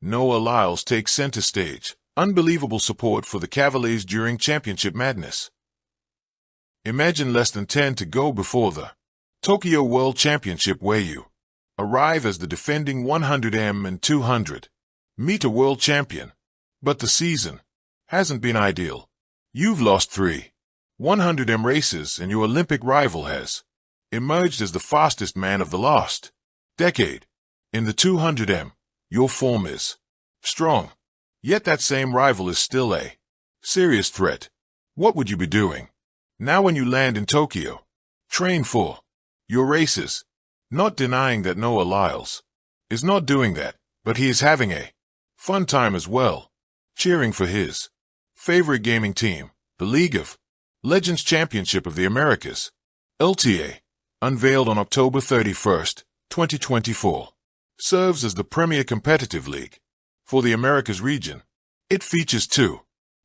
Noah Lyles takes center stage. Unbelievable support for the Cavaliers during championship madness. Imagine less than 10 to go before the Tokyo World Championship, where you arrive as the defending 100m and 200-meter world champion. But the season hasn't been ideal. You've lost 3 100m races, and your Olympic rival has emerged as the fastest man of the last decade. In the 200m, your form is strong, yet that same rival is still a serious threat. What would you be doing now when you land in Tokyo? Train for your races. Not denying that Noah Lyles is not doing that, but he is having a fun time as well, cheering for his favorite gaming team, the League of Legends Championship of the Americas, LTA, unveiled on October 31st, 2024, serves as the premier competitive league for the Americas region. It features 2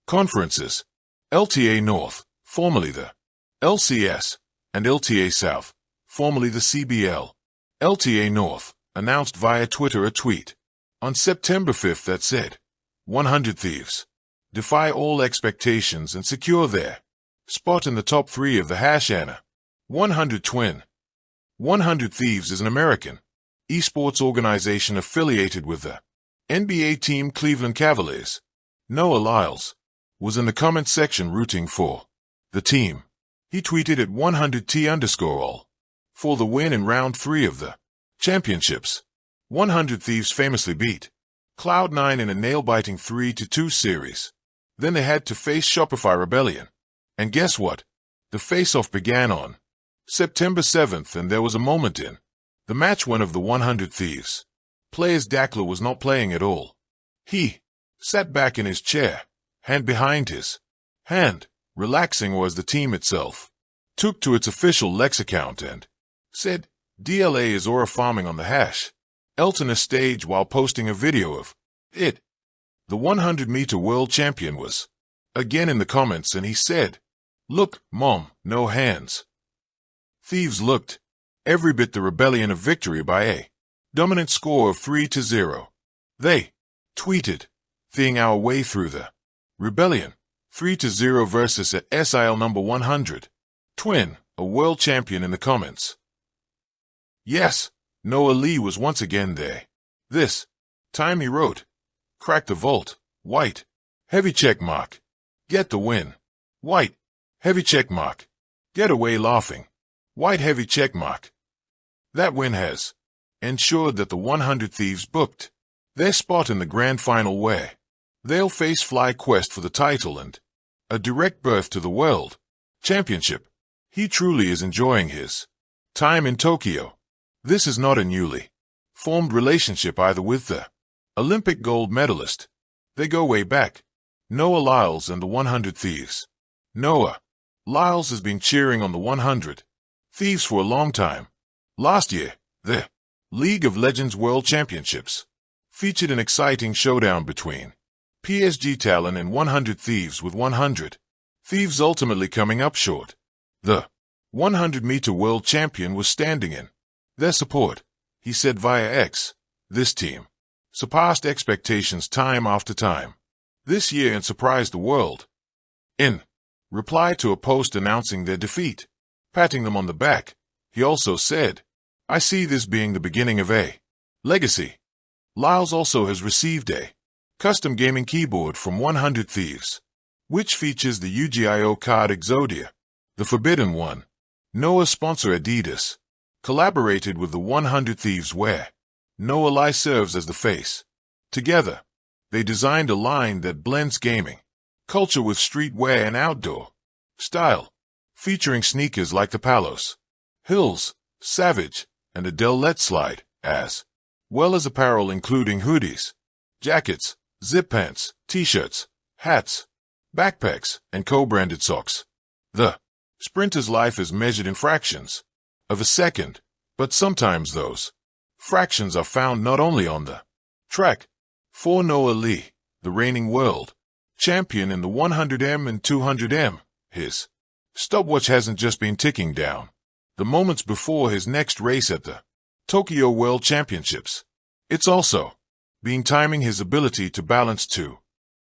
conferences, LTA North, formerly the LCS, and LTA South, formerly the CBL. LTA North announced via Twitter a tweet on September 5th that said, 100 Thieves defy all expectations and secure their spot in the top 3 of the #ANA 100 Twin. 100 Thieves is an American esports organization affiliated with the NBA team Cleveland Cavaliers. Noah Lyles was in the comment section rooting for the team. He tweeted at 100T_all for the win in round 3 of the championships. 100 Thieves famously beat Cloud9 in a nail-biting 3-2 series. Then they had to face Shopify Rebellion. And guess what? The face-off began on September 7th, and there was a moment in the match when of the 100 Thieves players Dackler was not playing at all. He sat back in his chair, hand behind his hand, relaxing, or as the team itself took to its official Lex account and said, DLA is aura farming on the #Elton stage while posting a video of it. The 100-meter world champion was again in the comments, and he said, "Look, Mom, no hands." Thieves looked every bit the Rebellion of victory by a dominant score of 3-0. They tweeted, "Thing our way through the Rebellion, 3-0 versus at SIL number 100. Twin, a world champion," in the comments. Yes, Noah Lee was once again there. This time he wrote, "Crack the vault, white, heavy check mark. Get the win, white, heavy check mark. Get away laughing, white, heavy check mark." That win has ensured that the 100 Thieves booked their spot in the grand final, where they'll face FlyQuest for the title and a direct berth to the World Championship. He truly is enjoying his time in Tokyo. This is not a newly formed relationship either with the Olympic gold medalist. They go way back. Noah Lyles and the 100 Thieves. Noah Lyles has been cheering on the 100 Thieves for a long time. Last year, the League of Legends World Championships featured an exciting showdown between PSG Talon and 100 Thieves, with 100 Thieves ultimately coming up short. The 100-meter world champion was standing in their support. He said via X, "This team surpassed expectations time after time this year and surprised the world." In reply to a post announcing their defeat, patting them on the back, he also said, "I see this being the beginning of a legacy." Lyles also has received a custom gaming keyboard from 100 Thieves, which features the UGIO card Exodia, the Forbidden One. Noah's sponsor Adidas collaborated with the 100 Thieves, where Noah Lie serves as the face. Together, they designed a line that blends gaming culture with streetwear and outdoor style, featuring sneakers like the Palos Hills Savage and Adele Let Slide, as well as apparel including hoodies, jackets, zip pants, t-shirts, hats, backpacks, and co-branded socks. The sprinter's life is measured in fractions of a second, but sometimes those fractions are found not only on the track. For Noah Lee, the reigning world champion in the 100m and 200m, his stopwatch hasn't just been ticking down the moments before his next race at the Tokyo World Championships. It's also being timing his ability to balance two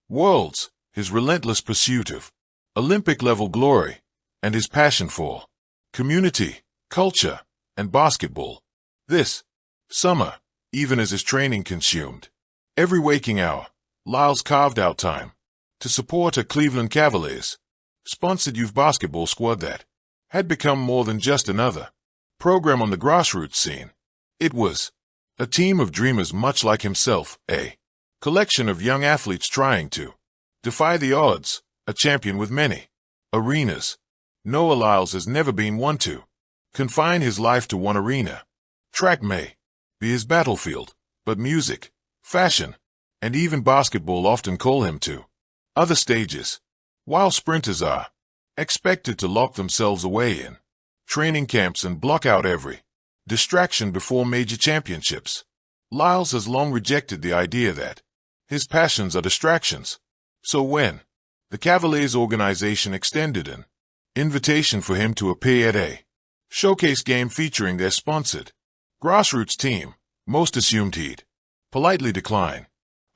worlds, his relentless pursuit of Olympic-level glory, and his passion for community, culture, and basketball. This summer, even as his training consumed every waking hour, Lyles carved out time to support a Cleveland Cavaliers sponsored youth basketball squad that had become more than just another program on the grassroots scene. It was a team of dreamers much like himself, a collection of young athletes trying to defy the odds, a champion with many arenas. Noah Lyles has never been one to confine his life to one arena. Track may be his battlefield, but music, fashion, and even basketball often call him to other stages. While sprinters are expected to lock themselves away in training camps and block out every distraction before major championships, Lyles has long rejected the idea that his passions are distractions. So when the Cavaliers organization extended an invitation for him to appear at a showcase game featuring their sponsored grassroots team, most assumed he'd politely decline.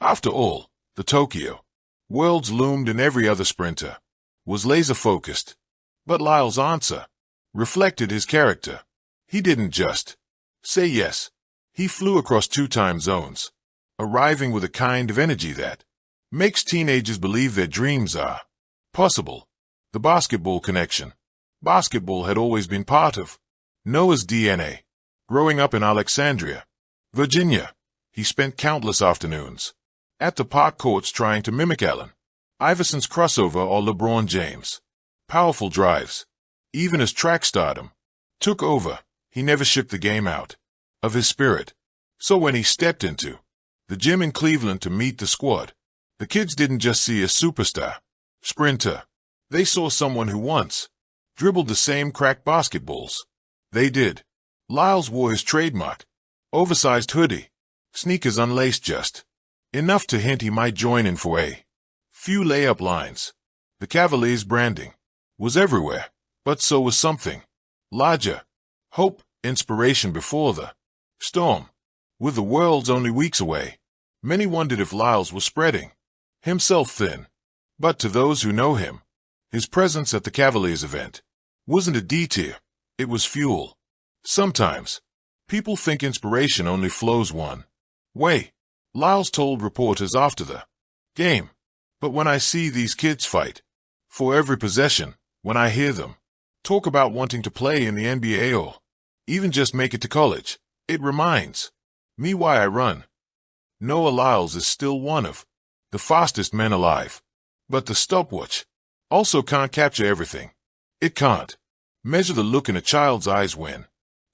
After all, the Tokyo worlds loomed and every other sprinter was laser-focused. But Lyles' answer reflected his character. He didn't just say yes. He flew across 2 time zones, arriving with a kind of energy that makes teenagers believe their dreams are possible. The basketball connection. Basketball had always been part of Noah's DNA. Growing up in Alexandria, Virginia, he spent countless afternoons at the park courts trying to mimic Allen Iverson's crossover or LeBron James' powerful drives. Even as track stardom took over, he never shipped the game out of his spirit. So when he stepped into the gym in Cleveland to meet the squad, the kids didn't just see a superstar sprinter. They saw someone who once dribbled the same cracked basketballs they did. Lyles wore his trademark oversized hoodie, sneakers unlaced just enough to hint he might join in for a few layup lines. The Cavaliers' branding was everywhere, but so was something larger. Hope, inspiration before the storm. With the world's only weeks away, many wondered if Lyles was spreading himself thin. But to those who know him, his presence at the Cavaliers event wasn't a detour, it was fuel. Sometimes, people think inspiration only flows one way, Lyles told reporters after the game. But when I see these kids fight for every possession, when I hear them talk about wanting to play in the NBA or even just make it to college, it reminds me why I run. Noah Lyles is still one of the fastest men alive. But the stopwatch also can't capture everything. It can't measure the look in a child's eyes when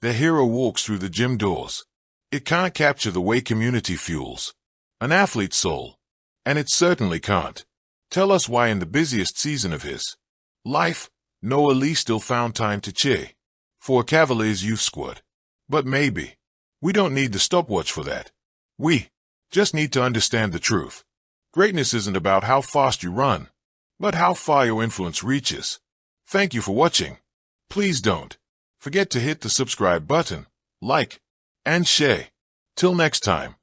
their hero walks through the gym doors. It can't capture the way community fuels an athlete's soul. And it certainly can't tell us why in the busiest season of his life, Noah Lee still found time to cheer for a Cavaliers youth squad. But maybe we don't need the stopwatch for that. We just need to understand the truth. Greatness isn't about how fast you run, but how far your influence reaches. Thank you for watching. Please don't forget to hit the subscribe button, like, and share. Till next time.